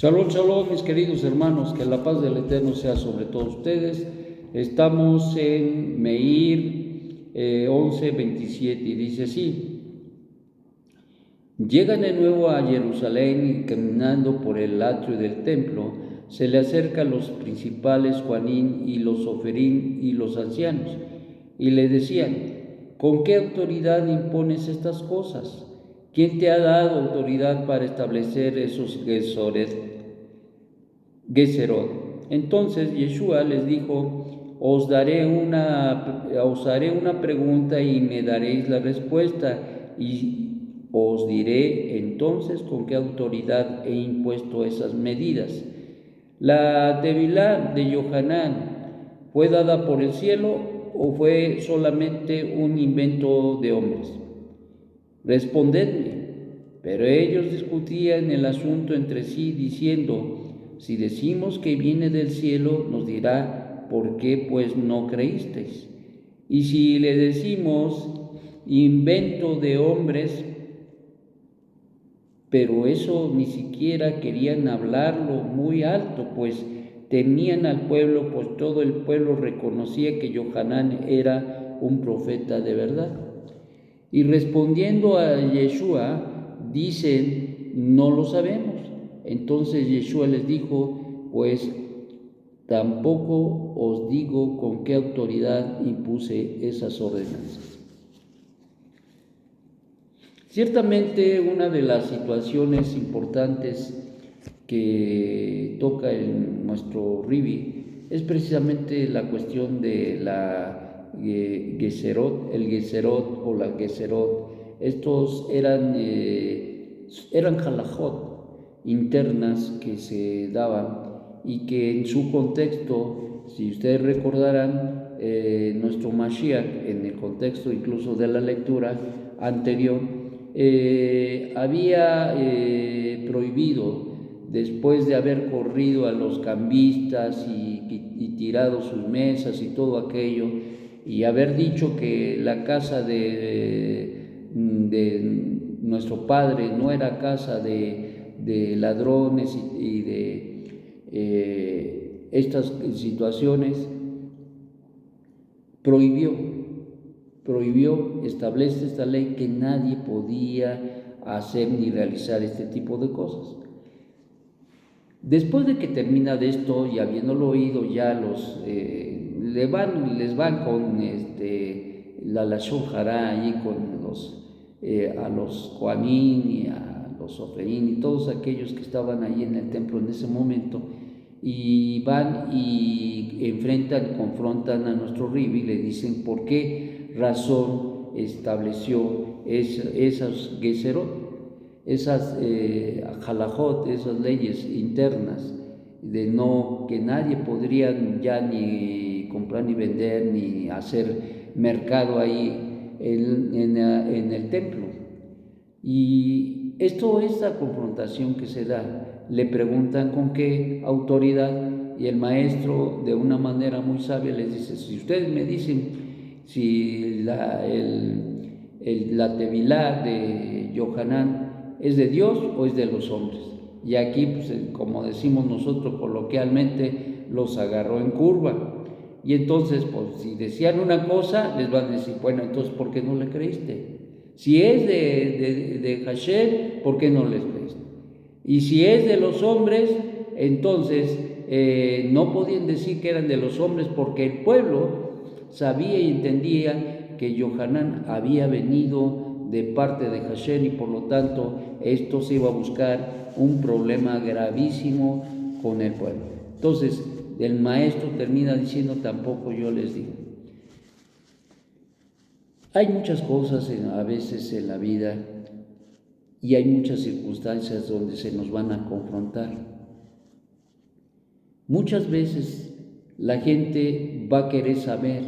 Shalom, shalom, mis queridos hermanos, que la paz del Eterno sea sobre todos ustedes. Estamos en Meir 11:27 y dice así: llegan de nuevo a Jerusalén y caminando por el atrio del templo, se le acercan los principales Juanín y los Oferín y los ancianos, y le decían: ¿con qué autoridad impones estas cosas? ¿Quién te ha dado autoridad para establecer esos Gezerot? Entonces Yeshua les dijo: os haré una pregunta y me daréis la respuesta, y os diré entonces con qué autoridad he impuesto esas medidas. ¿La Tevilá de Yohanan fue dada por el cielo o fue solamente un invento de hombres? Respondedme. Pero ellos discutían el asunto entre sí, diciendo: si decimos que viene del cielo, nos dirá: ¿por qué pues no creísteis? Y si le decimos invento de hombres, pero eso ni siquiera querían hablarlo muy alto, pues temían al pueblo, pues todo el pueblo reconocía que Yohanan era un profeta de verdad. Y respondiendo a Yeshua, dicen: no lo sabemos. Entonces Yeshua les dijo: pues tampoco os digo con qué autoridad impuse esas ordenanzas. Ciertamente una de las situaciones importantes que toca en nuestro Rivi es precisamente la cuestión de la Gezerot, el Gezerot o la Gezerot. Estos eran halajot internas que se daban y que en su contexto, si ustedes recordarán, nuestro Mashiach, en el contexto incluso de la lectura anterior, había prohibido, después de haber corrido a los cambistas y tirado sus mesas y todo aquello, y haber dicho que la casa de nuestro padre no era casa de ladrones y de estas situaciones, prohibió, establece esta ley que nadie podía hacer ni realizar este tipo de cosas. Después de que termina de esto y habiéndolo oído, ya les van con la Lashon Hará ahí con a los Juanín y a los Oferín y todos aquellos que estaban ahí en el templo en ese momento, y van y confrontan a nuestro Ribi y le dicen por qué razón estableció esas Gezerot, esas halajot, esas leyes internas de no, que nadie podría ya ni comprar ni vender ni hacer mercado ahí en el templo. Y esta confrontación que se da, le preguntan con qué autoridad, y el maestro de una manera muy sabia les dice: si ustedes me dicen si la Tevilá de Yohanan es de Dios o es de los hombres. Y aquí, pues, como decimos nosotros coloquialmente, los agarró en curva. Y entonces, pues, si decían una cosa, les van a decir: bueno, entonces, ¿por qué no le creíste? Si es de Hashem, ¿por qué no les creíste? Y si es de los hombres, entonces no podían decir que eran de los hombres, porque el pueblo sabía y entendía que Yohanan había venido de parte de Hashem, y por lo tanto esto se iba a buscar un problema gravísimo con el pueblo. Entonces el maestro termina diciendo: tampoco yo les digo. Hay muchas cosas a veces en la vida y hay muchas circunstancias donde se nos van a confrontar. Muchas veces la gente va a querer saber,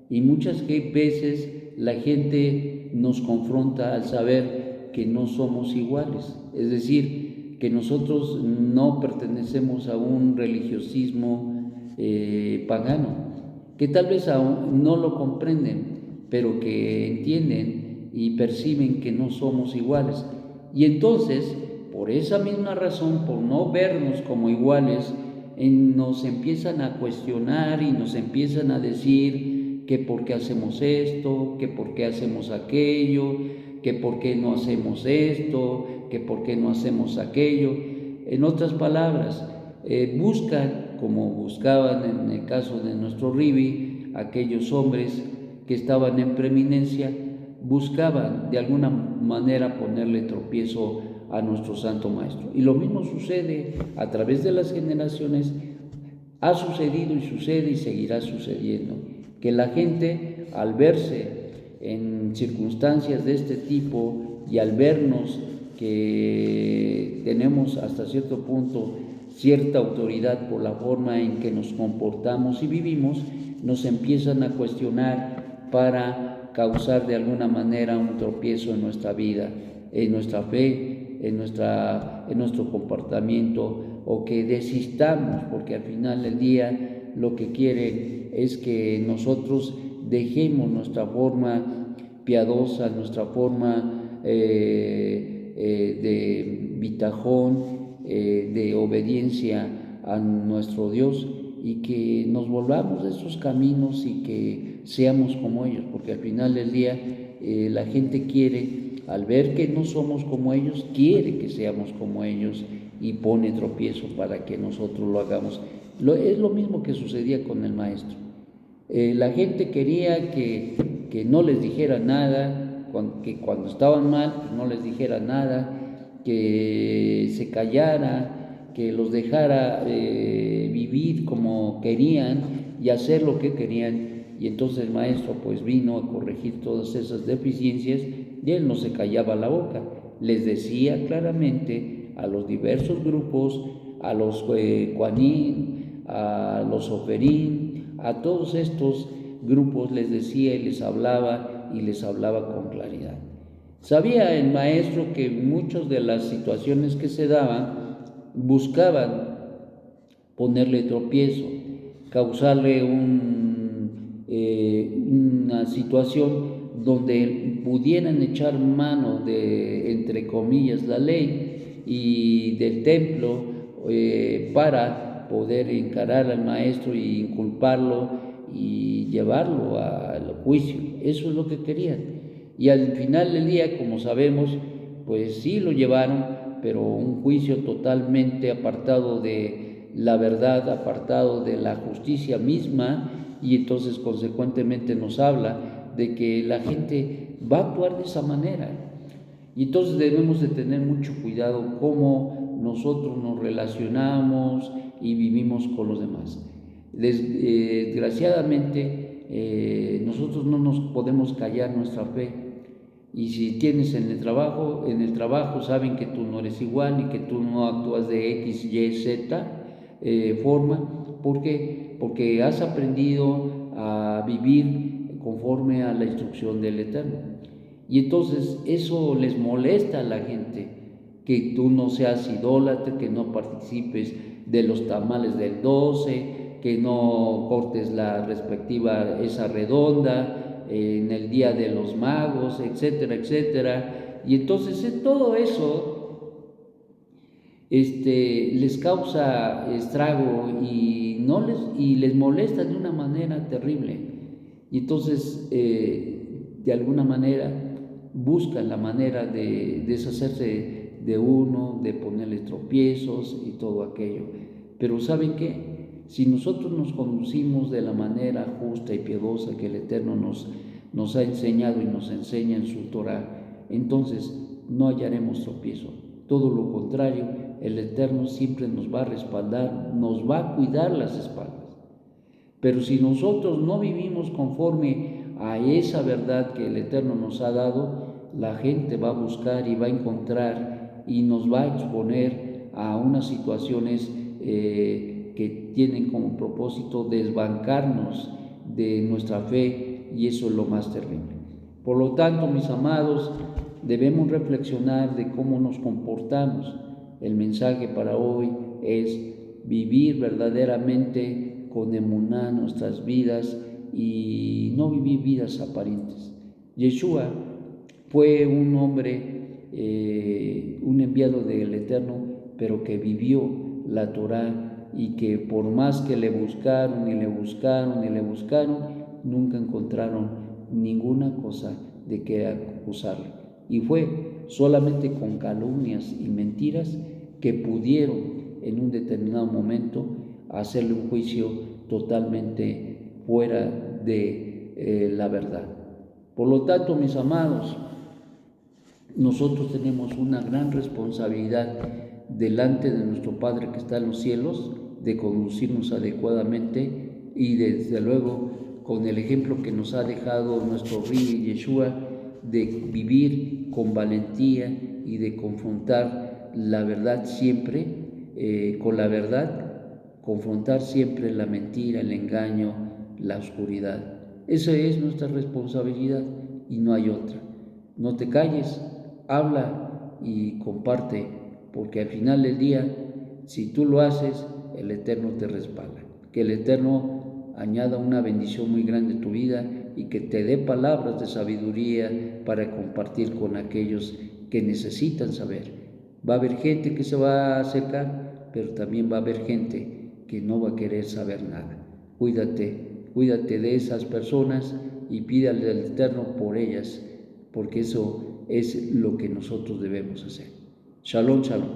y muchas veces la gente nos confronta al saber que no somos iguales, es decir, que nosotros no pertenecemos a un religiosismo pagano, que tal vez aún no lo comprenden, pero que entienden y perciben que no somos iguales. Y entonces por esa misma razón, por no vernos como iguales, nos empiezan a cuestionar y nos empiezan a decir que por qué hacemos esto, que por qué hacemos aquello, que por qué no hacemos esto, que por qué no hacemos aquello. En otras palabras, buscan, como buscaban en el caso de nuestro Ribi, aquellos hombres que estaban en preeminencia, buscaban de alguna manera ponerle tropiezo a nuestro Santo Maestro. Y lo mismo sucede a través de las generaciones, ha sucedido y sucede y seguirá sucediendo, que la gente al verse en circunstancias de este tipo y al vernos que tenemos hasta cierto punto cierta autoridad por la forma en que nos comportamos y vivimos, nos empiezan a cuestionar para causar de alguna manera un tropiezo en nuestra vida, en nuestra fe, en nuestro comportamiento, o que desistamos, porque al final del día lo que quieren es que nosotros dejemos nuestra forma piadosa, nuestra forma de bitajón, de obediencia a nuestro Dios, y que nos volvamos de esos caminos y que seamos como ellos, porque al final del día la gente quiere, al ver que no somos como ellos, quiere que seamos como ellos y pone tropiezo para que nosotros lo hagamos. Es lo mismo que sucedía con el maestro. La gente quería que no les dijera nada, que cuando estaban mal, pues no les dijera nada, que se callara, que los dejara vivir como querían y hacer lo que querían. Y entonces el maestro pues vino a corregir todas esas deficiencias y él no se callaba la boca. Les decía claramente a los diversos grupos, a los Kuanin, a los Oferín, a todos estos grupos les decía y les hablaba con claridad. Sabía el maestro que muchas de las situaciones que se daban buscaban ponerle tropiezo, causarle una situación donde pudieran echar mano de, entre comillas, la ley y del templo para poder encarar al maestro y inculparlo y llevarlo al juicio. Eso es lo que querían. Y al final del día, como sabemos, pues sí lo llevaron, pero un juicio totalmente apartado de la verdad, apartado de la justicia misma, y entonces consecuentemente nos habla de que la gente va a actuar de esa manera. Y entonces debemos de tener mucho cuidado cómo nosotros nos relacionamos y vivimos con los demás. Desgraciadamente, nosotros no nos podemos callar nuestra fe. Y si tienes en el trabajo saben que tú no eres igual y que tú no actúas de X, Y, Z forma. ¿Por qué? Porque has aprendido a vivir conforme a la instrucción del Eterno. Y entonces eso les molesta a la gente, que tú no seas idólatra, que no participes de los tamales del 12, que no cortes la respectiva esa redonda en el día de los magos, etcétera, etcétera. Y entonces todo eso les causa estrago y les molesta de una manera terrible. Y entonces de alguna manera buscan la manera de deshacerse de uno, de ponerle tropiezos y todo aquello. Pero ¿saben qué? Si nosotros nos conducimos de la manera justa y piadosa que el Eterno nos ha enseñado y nos enseña en su Torah, entonces no hallaremos tropiezo. Todo lo contrario, el Eterno siempre nos va a respaldar, nos va a cuidar las espaldas. Pero si nosotros no vivimos conforme a esa verdad que el Eterno nos ha dado, la gente va a buscar y va a encontrar y nos va a exponer a unas situaciones que tienen como propósito desbancarnos de nuestra fe, y eso es lo más terrible. Por lo tanto, mis amados, debemos reflexionar de cómo nos comportamos. El mensaje para hoy es vivir verdaderamente con emuná nuestras vidas y no vivir vidas aparentes. Yeshua fue un hombre un enviado del Eterno, pero que vivió la Torá y que por más que le buscaron y le buscaron y le buscaron, nunca encontraron ninguna cosa de que acusarle. Y fue solamente con calumnias y mentiras que pudieron en un determinado momento hacerle un juicio totalmente fuera de la verdad. Por lo tanto, mis amados, nosotros tenemos una gran responsabilidad delante de nuestro Padre que está en los cielos de conducirnos adecuadamente y desde luego con el ejemplo que nos ha dejado nuestro Rey Yeshua de vivir con valentía y de confrontar la verdad siempre con la verdad, confrontar siempre la mentira, el engaño, la oscuridad. Esa es nuestra responsabilidad y no hay otra. No te calles, habla y comparte, porque al final del día, si tú lo haces, el Eterno te respalda. Que el Eterno añada una bendición muy grande a tu vida y que te dé palabras de sabiduría para compartir con aquellos que necesitan saber. Va a haber gente que se va a acercar, pero también va a haber gente que no va a querer saber nada. Cuídate de esas personas y pídale al Eterno por ellas, porque eso es lo que nosotros debemos hacer. Shalom, shalom.